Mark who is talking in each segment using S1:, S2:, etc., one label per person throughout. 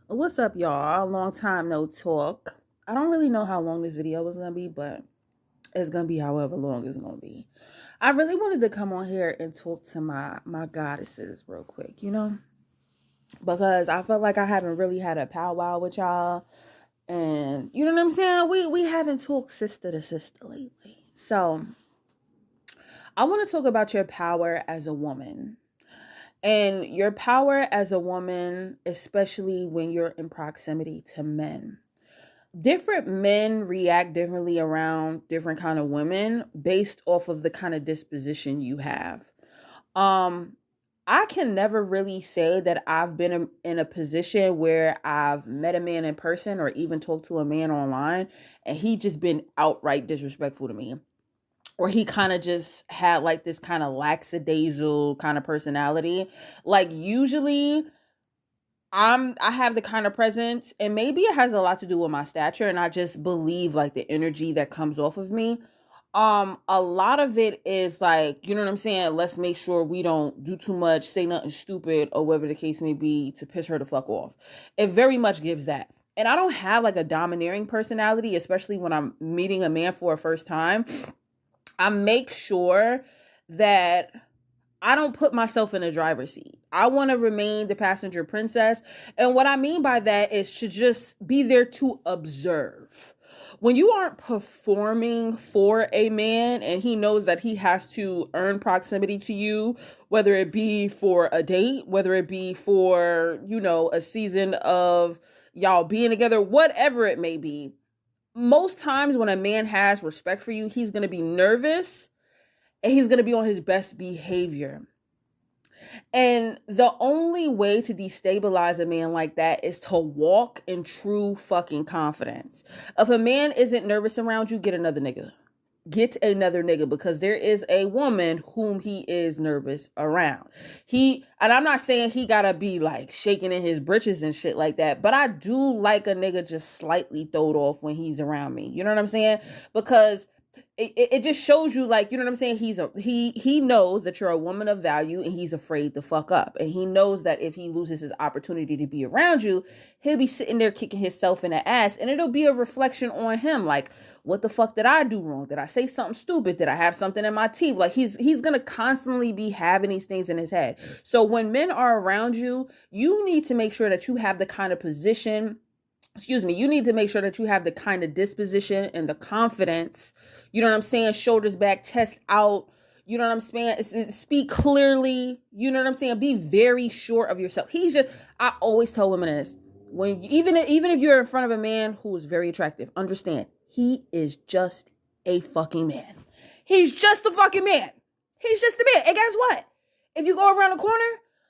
S1: What's up, y'all? Long time no talk. I don't really know how long this video is gonna be, but it's gonna be however long it's gonna be. I really wanted to come on here and talk to my goddesses real quick, because I felt like I haven't really had a powwow with y'all, and you know what I'm saying. We haven't talked sister to sister lately, so I want to talk about your power as a woman. And your power as a woman, especially when you're in proximity to men. Different men react differently around different kind of women based off of the kind of disposition you have. Um I can never really say that I've been in a position where I've met a man in person or even talked to a man online and he just been outright disrespectful to me, or he kind of just had like this kind of lackadaisical kind of personality. Like usually I have the kind of presence, and maybe it has a lot to do with my stature, and I just believe like the energy that comes off of me. A lot of it is like, you know what I'm saying? Let's make sure we don't do too much, say nothing stupid, or whatever the case may be to piss her the fuck off. It very much gives that. And I don't have like a domineering personality, especially when I'm meeting a man for a first time. I make sure that I don't put myself in a driver's seat. I want to remain the passenger princess. And what I mean by that is to just be there to observe. When you aren't performing for a man and he knows that he has to earn proximity to you, whether it be for a date, whether it be for, a season of y'all being together, whatever it may be, most times when a man has respect for you, he's going to be nervous and he's going to be on his best behavior. And the only way to destabilize a man like that is to walk in true fucking confidence. If a man isn't nervous around you, get another nigga. Get another nigga, because there is a woman whom he is nervous around. And I'm not saying he gotta be like shaking in his britches and shit like that, but I do like a nigga just slightly throwed off when he's around me. You know what I'm saying? Because it just shows you, like, you know what I'm saying, he knows that you're a woman of value, and he's afraid to fuck up, and he knows that if he loses his opportunity to be around you, he'll be sitting there kicking himself in the ass, and it'll be a reflection on him, like, what the fuck did I do wrong? Did I say something stupid? Did I have something in my teeth? Like, he's gonna constantly be having these things in his head. So when men are around you, you need to make sure that you have the kind of position, you need to make sure that you have the kind of disposition and the confidence, you know what I'm saying, shoulders back, chest out, you know what I'm saying, speak clearly, you know what I'm saying, be very sure of yourself. I always tell women this, when even if you're in front of a man who is very attractive, understand, he is just a fucking man. He's just a fucking man. He's just a man. And guess what? If you go around the corner,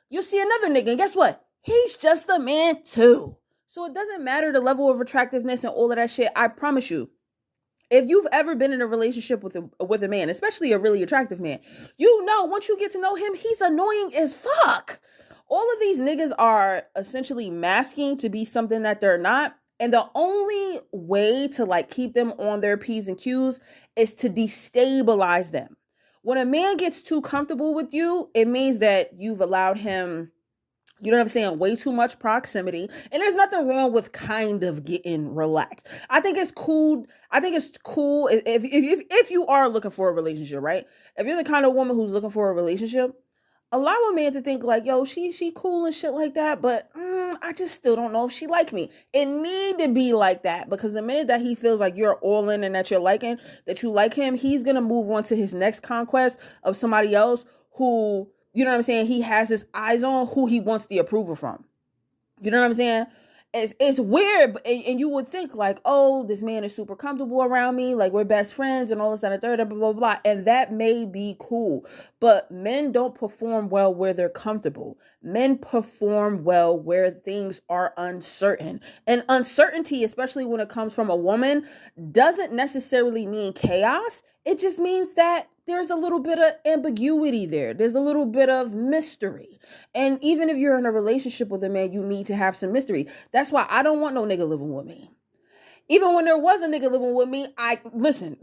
S1: you'll see another nigga, and guess what? He's just a man too. So it doesn't matter the level of attractiveness and all of that shit. I promise you, if you've ever been in a relationship with a man, especially a really attractive man, once you get to know him, he's annoying as fuck. All of these niggas are essentially masking to be something that they're not. And the only way to like keep them on their P's and Q's is to destabilize them. When a man gets too comfortable with you, it means that you've allowed him, you know what I'm saying, way too much proximity. And there's nothing wrong with kind of getting relaxed. I think it's cool. If you are looking for a relationship, right? If you're the kind of woman who's looking for a relationship, allow a man to think like, yo, she cool and shit like that, but I just still don't know if she like me. It need to be like that, because the minute that he feels like you're all in and that that you like him, he's gonna move on to his next conquest of somebody else who, you know what I'm saying, he has his eyes on, who he wants the approval from. You know what I'm saying? It's weird, and you would think like, oh, this man is super comfortable around me, like we're best friends and all this and the third, and blah, blah, blah. And that may be cool, but men don't perform well where they're comfortable. Men perform well where things are uncertain. And uncertainty, especially when it comes from a woman, doesn't necessarily mean chaos. It just means that there's a little bit of ambiguity there. There's a little bit of mystery. And even if you're in a relationship with a man, you need to have some mystery. That's why I don't want no nigga living with me. Even when there was a nigga living with me, listen,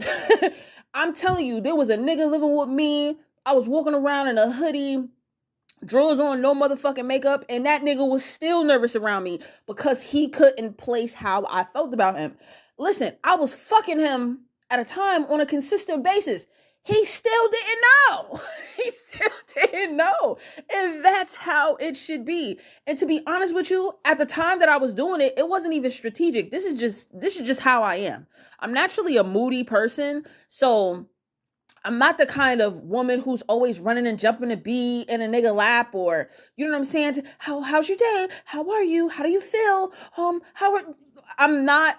S1: I'm telling you, there was a nigga living with me. I was walking around in a hoodie, drawers on, no motherfucking makeup, and that nigga was still nervous around me because he couldn't place how I felt about him. Listen, I was fucking him at a time on a consistent basis. He still didn't know. He still didn't know. And that's how it should be. And to be honest with you, at the time that I was doing it, it wasn't even strategic. This is just how I am. I'm naturally a moody person. So I'm not the kind of woman who's always running and jumping to be in a nigga lap, or you know what I'm saying? How's your day? How are you? How do you feel? I'm not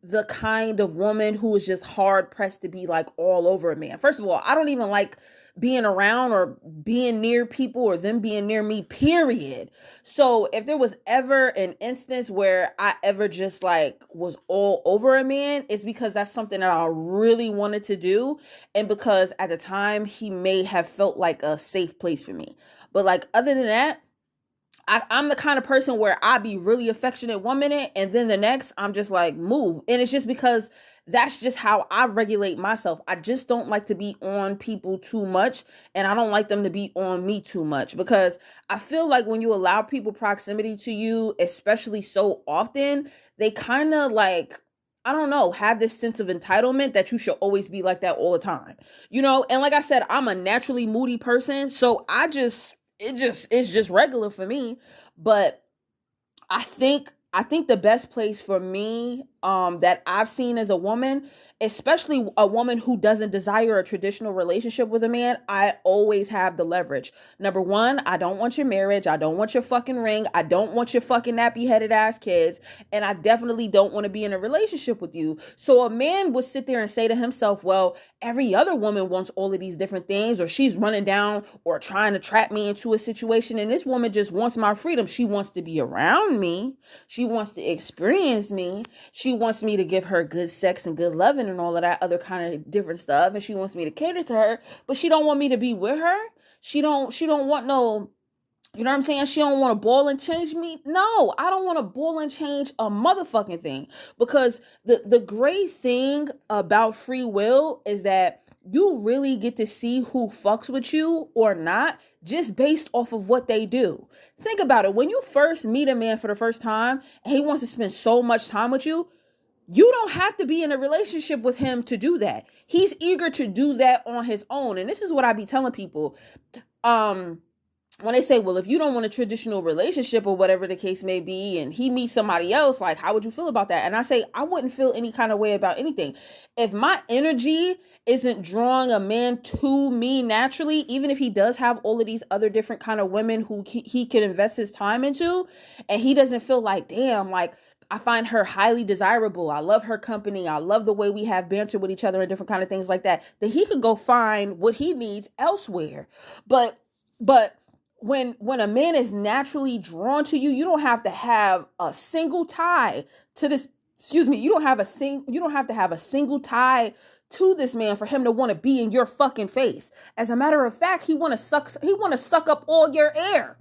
S1: the kind of woman who is just hard pressed to be like all over a man. First of all, I don't even like being around or being near people or them being near me, period. So if there was ever an instance where I ever just like was all over a man, it's because that's something that I really wanted to do. And because at the time he may have felt like a safe place for me. But like other than that, I'm the kind of person where I be really affectionate one minute and then the next I'm just like move. And it's just because that's just how I regulate myself. I just don't like to be on people too much, and I don't like them to be on me too much, because I feel like when you allow people proximity to you, especially so often, they kind of like, I don't know, have this sense of entitlement that you should always be like that all the time. You know, and like I said, I'm a naturally moody person, so it's just regular for me. But I think the best place for me, that I've seen as a woman, especially a woman who doesn't desire a traditional relationship with a man, I always have the leverage. Number one, I don't want your marriage. I don't want your fucking ring. I don't want your fucking nappy headed ass kids. And I definitely don't want to be in a relationship with you. So a man would sit there and say to himself, well, every other woman wants all of these different things, or she's running down or trying to trap me into a situation. And this woman just wants my freedom. She wants to be around me. She wants to experience me. She wants me to give her good sex and good loving and all of that other kind of different stuff. And she wants me to cater to her, but she don't want me to be with her. She don't want no, you know what I'm saying? She don't want to ball and change me. No, I don't want to ball and change a motherfucking thing. Because the great thing about free will is that you really get to see who fucks with you or not just based off of what they do. Think about it. When you first meet a man for the first time and he wants to spend so much time with you, you don't have to be in a relationship with him to do that. He's eager to do that on his own. And this is what I be telling people. When they say, well, if you don't want a traditional relationship or whatever the case may be, and he meets somebody else, like, how would you feel about that? And I say, I wouldn't feel any kind of way about anything. If my energy isn't drawing a man to me naturally, even if he does have all of these other different kind of women who he can invest his time into, and he doesn't feel like, damn, like, I find her highly desirable, I love her company, I love the way we have banter with each other and different kind of things like that, then he could go find what he needs elsewhere. But when a man is naturally drawn to you, you don't have to have a single tie to this. Excuse me. You don't have to have a single tie to this man for him to want to be in your fucking face. As a matter of fact, he want to suck up all your air.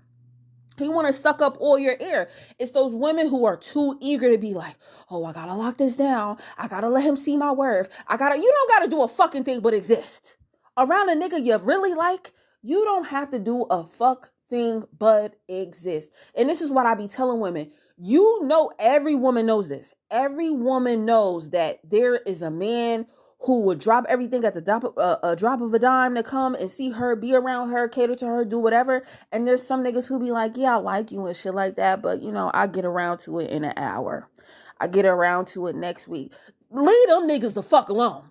S1: He want to suck up all your air. It's those women who are too eager to be like, oh, I gotta lock this down. I gotta let him see my worth. You don't gotta do a fucking thing but exist. Around a nigga you really like, you don't have to do a fuck thing but exist. And this is what I be telling women. You know, every woman knows this. Every woman knows that there is a man who would drop everything at the drop of a dime to come and see her, be around her, cater to her, do whatever. And there's some niggas who be like, yeah, I like you and shit like that, but you know, I get around to it in an hour. I get around to it next week. Leave them niggas the fuck alone.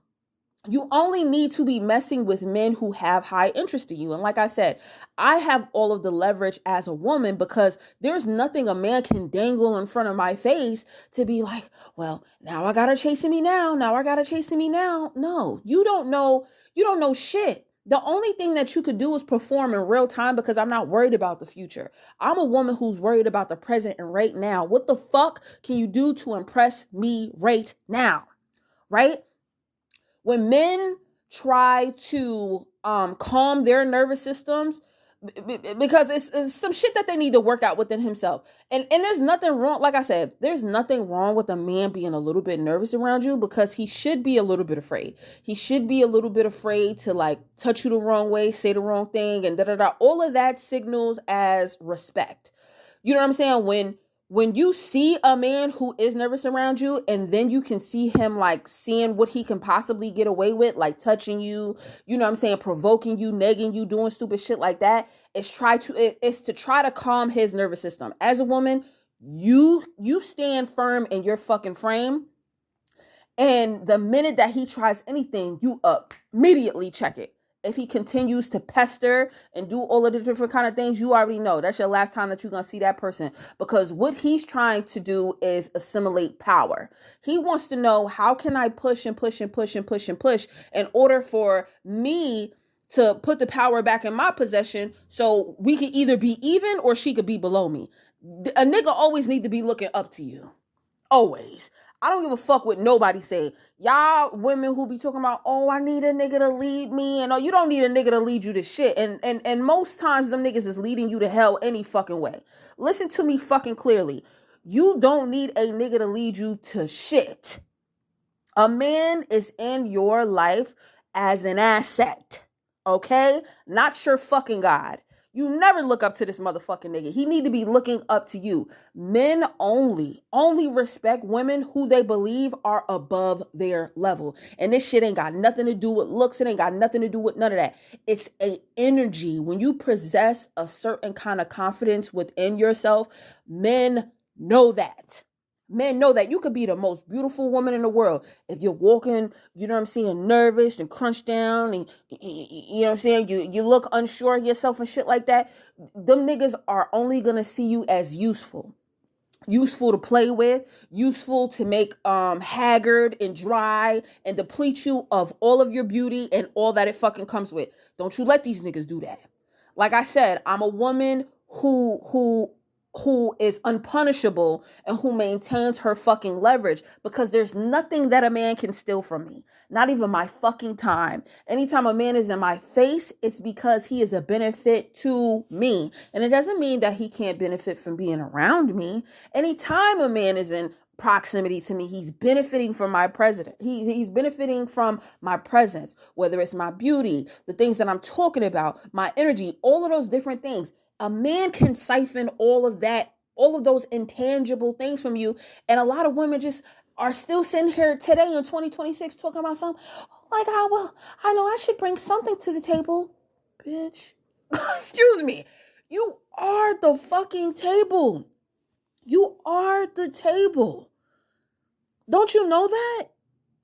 S1: You only need to be messing with men who have high interest in you. And like I said, I have all of the leverage as a woman because there's nothing a man can dangle in front of my face to be like, well, now I got her chasing me now. Now I got her chasing me now. No, you don't know shit. The only thing that you could do is perform in real time because I'm not worried about the future. I'm a woman who's worried about the present and right now. What the fuck can you do to impress me right now? Right? When men try to calm their nervous systems because it's some shit that they need to work out within himself. And there's nothing wrong, like I said, there's nothing wrong with a man being a little bit nervous around you, because he should be a little bit afraid. He should be a little bit afraid to like touch you the wrong way, say the wrong thing, and da da da. All of that signals as respect. You know what I'm saying? When you see a man who is nervous around you, and then you can see him like seeing what he can possibly get away with, like touching you, you know what I'm saying, provoking you, negging you, doing stupid shit like that, it's to try to calm his nervous system. As a woman, you stand firm in your fucking frame, and the minute that he tries anything, you immediately check it. If he continues to pester and do all of the different kind of things, you already know that's your last time that you're going to see that person, because what he's trying to do is assimilate power. He wants to know, how can I push and push and push and push and push in order for me to put the power back in my possession, so we can either be even or she could be below me. A nigga always need to be looking up to you. Always. I don't give a fuck what nobody say. Y'all women who be talking about, oh, I need a nigga to lead me. And oh, you don't need a nigga to lead you to shit. And most times them niggas is leading you to hell any fucking way. Listen to me fucking clearly. You don't need a nigga to lead you to shit. A man is in your life as an asset. Okay? Not your fucking God. You never look up to this motherfucking nigga. He need to be looking up to you. Men only respect women who they believe are above their level. And this shit ain't got nothing to do with looks. It ain't got nothing to do with none of that. It's a energy. When you possess a certain kind of confidence within yourself, men know that. Men know that you could be the most beautiful woman in the world. If you're walking, you know what I'm saying, nervous and crunched down, and you know what I'm saying, you look unsure of yourself and shit like that, them niggas are only gonna see you as useful. Useful to play with, useful to make haggard and dry and deplete you of all of your beauty and all that it fucking comes with. Don't you let these niggas do that. Like I said, I'm a woman who is unpunishable and who maintains her fucking leverage, because there's nothing that a man can steal from me. Not even my fucking time. Anytime a man is in my face, it's because he is a benefit to me. And it doesn't mean that he can't benefit from being around me. Anytime a man is in proximity to me, he's benefiting from my presence. He's benefiting from my presence, whether it's my beauty, the things that I'm talking about, my energy, all of those different things. A man can siphon all of that, all of those intangible things from you. And a lot of women just are still sitting here today in 2026 talking about something like, oh, well, I know I should bring something to the table. Bitch. Excuse me. You are the fucking table. You are the table. Don't you know that?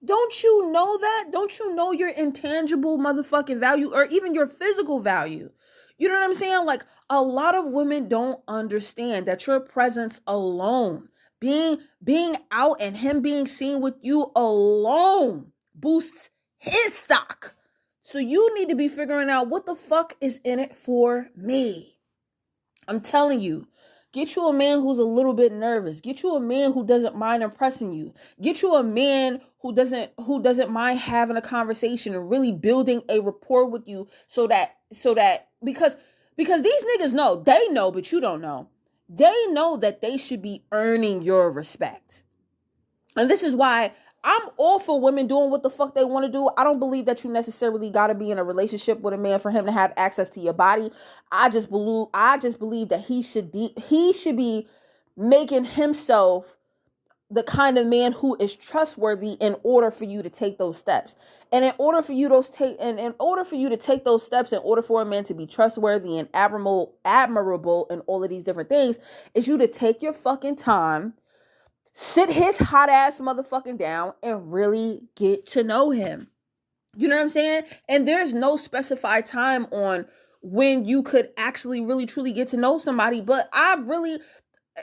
S1: Don't you know that? Don't you know your intangible motherfucking value, or even your physical value? You know what I'm saying? Like, a lot of women don't understand that your presence alone, being out and him being seen with you alone, boosts his stock. So you need to be figuring out, what the fuck is in it for me? I'm telling you. Get you a man who's a little bit nervous. Get you a man who doesn't mind impressing you. Get you a man who doesn't mind having a conversation and really building a rapport with you, so that because these niggas know, they know, but you don't know. They know that they should be earning your respect. And this is why I'm all for women doing what the fuck they want to do. I don't believe that you necessarily got to be in a relationship with a man for him to have access to your body. I just believe that he should be making himself the kind of man who is trustworthy in order for you to take those steps. And in order for you to take those steps, in order for a man to be trustworthy and admirable and all of these different things, is you to take your fucking time, sit his hot ass motherfucking down, and really get to know him. You know what I'm saying? And there's no specified time on when you could actually really truly get to know somebody. But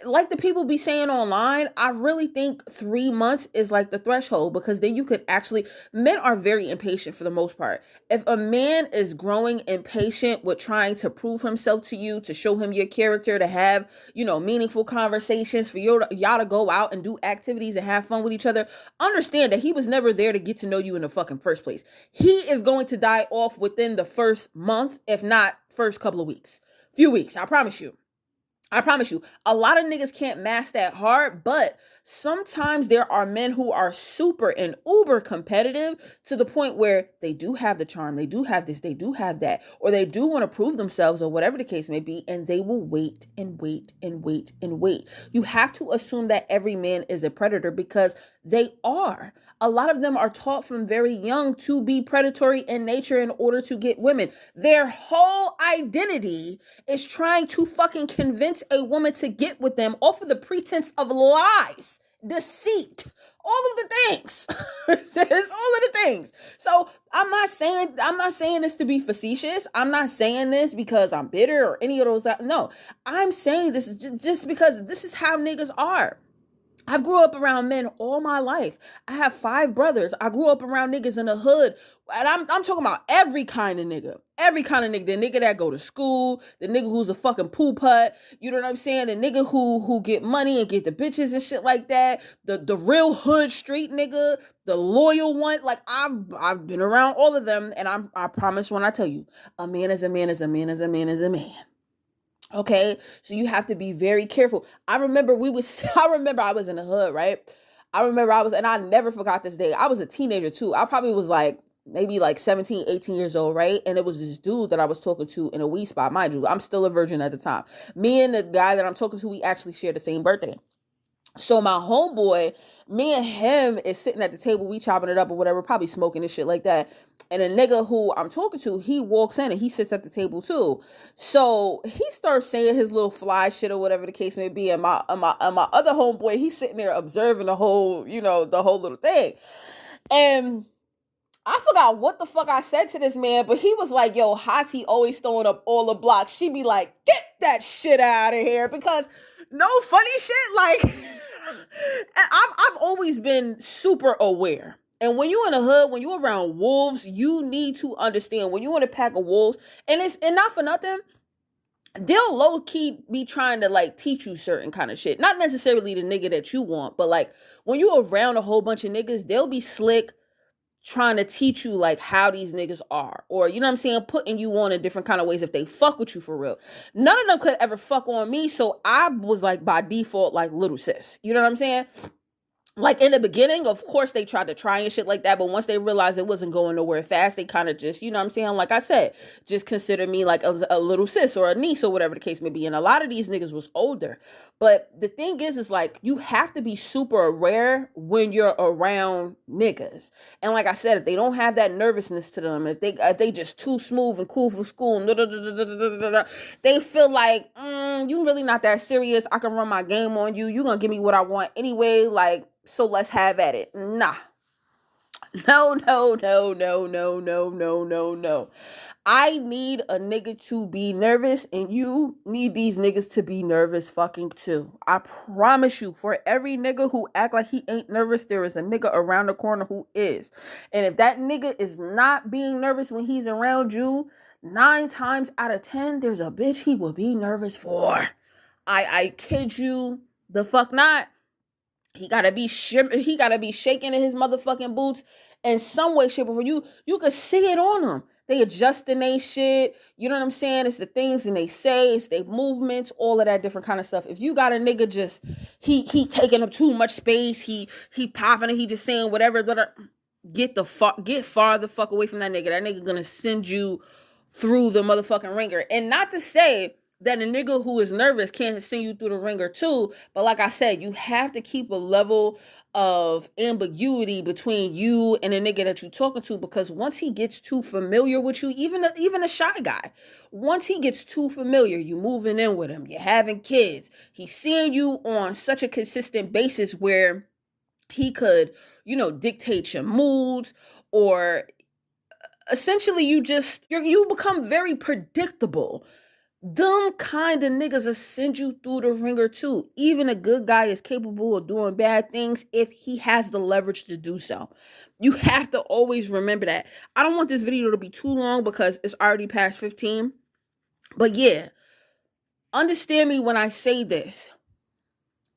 S1: like the people be saying online, I really think 3 months is like the threshold, because then you could actually, men are very impatient for the most part. If a man is growing impatient with trying to prove himself to you, to show him your character, to have, meaningful conversations, for y'all to go out and do activities and have fun with each other, understand that he was never there to get to know you in the fucking first place. He is going to die off within the first month, if not first couple of weeks. Few weeks, I promise you. A lot of niggas can't mask that hard, but sometimes there are men who are super and uber competitive to the point where they do have the charm, they do have this, they do have that, or they do want to prove themselves, or whatever the case may be, and they will wait and wait and wait and wait. You have to assume that every man is a predator, because they are. A lot of them are taught from very young to be predatory in nature in order to get women. Their whole identity is trying to fucking convince a woman to get with them off of the pretense of lies, deceit, all of the things. It's all of the things. So I'm not saying this to be facetious. I'm not saying this because I'm bitter or any of those. No, I'm saying this just because this is how niggas are. I grew up around men all my life. I have 5 brothers. I grew up around niggas in the hood. And I'm talking about every kind of nigga. Every kind of nigga. The nigga that go to school. The nigga who's a fucking poo putt. You know what I'm saying? The nigga who get money and get the bitches and shit like that. The real hood street nigga. The loyal one. Like, I've been around all of them. And I promise when I tell you, a man is a man is a man is a man is a man. Okay, so you have to be very careful. I remember I was in the hood, right? And I never forgot this day. I was a teenager too. I probably was like, maybe like 17, 18 years old, right? And it was this dude that I was talking to in a weed spot. Mind you, I'm still a virgin at the time. Me and the guy that I'm talking to, we actually share the same birthday. So my homeboy, me and him is sitting at the table, we chopping it up or whatever, probably smoking and shit like that. And a nigga who I'm talking to, he walks in and he sits at the table too. So he starts saying his little fly shit or whatever the case may be. And my other homeboy, he's sitting there observing the whole little thing. And I forgot what the fuck I said to this man, but he was like, yo, Hati always throwing up all the blocks. She be like, get that shit out of here. Because no funny shit, like, I've always been super aware. And when you in the hood, when you around wolves, you need to understand when you in a pack of wolves, and not for nothing, they'll low key be trying to like teach you certain kind of shit. Not necessarily the nigga that you want, but like when you around a whole bunch of niggas, they'll be slick trying to teach you like how these niggas are, or you know what I'm saying, putting you on in different kind of ways if they fuck with you for real. None of them could ever fuck on me, so I was like by default like little sis. You know what I'm saying? Like in the beginning, of course, they tried to try and shit like that. But once they realized it wasn't going nowhere fast, they kind of just, you know what I'm saying? Like I said, just consider me like a little sis or a niece or whatever the case may be. And a lot of these niggas was older. But the thing is like, you have to be super aware when you're around niggas. And like I said, if they don't have that nervousness to them, if they just too smooth and cool for school, they feel like, you really not that serious. I can run my game on you. You gonna give me what I want anyway. Like, so let's have at it. Nah. No. I need a nigga to be nervous, and you need these niggas to be nervous fucking too. I promise you, for every nigga who act like he ain't nervous, there is a nigga around the corner who is. And if that nigga is not being nervous when he's around you, 9 times out of 10, there's a bitch he will be nervous for. I kid you the fuck not. He gotta be shaking in his motherfucking boots in some way, shape, or form. You could see it on them. They adjusting they shit. You know what I'm saying? It's the things and they say, it's their movements, all of that different kind of stuff. If you got a nigga just he taking up too much space, he popping it, he just saying whatever, get far the fuck away from that nigga. That nigga gonna send you through the motherfucking ringer. And not to say that a nigga who is nervous can't send you through the ringer too. But like I said, you have to keep a level of ambiguity between you and a nigga that you're talking to, because once he gets too familiar with you, even a shy guy, once he gets too familiar, you moving in with him, you're having kids, he's seeing you on such a consistent basis where he could, dictate your moods, or essentially you become very predictable. Them kind of niggas will send you through the ringer too. Even a good guy is capable of doing bad things if he has the leverage to do so. You have to always remember that. I don't want this video to be too long because it's already past 15. But yeah, understand me when I say this.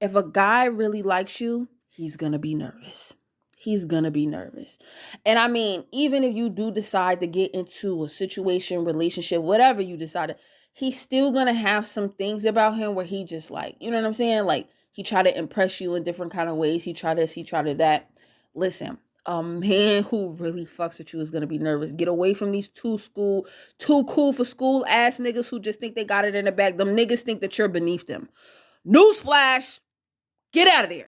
S1: If a guy really likes you, he's going to be nervous. He's going to be nervous. And I mean, even if you do decide to get into a situation, relationship, whatever you decided, he's still going to have some things about him where he just like, you know what I'm saying? Like he try to impress you in different kind of ways. He try this, he try to that. Listen, a man who really fucks with you is going to be nervous. Get away from these too cool for school ass niggas who just think they got it in the bag. Them niggas think that you're beneath them. Newsflash. Get out of there.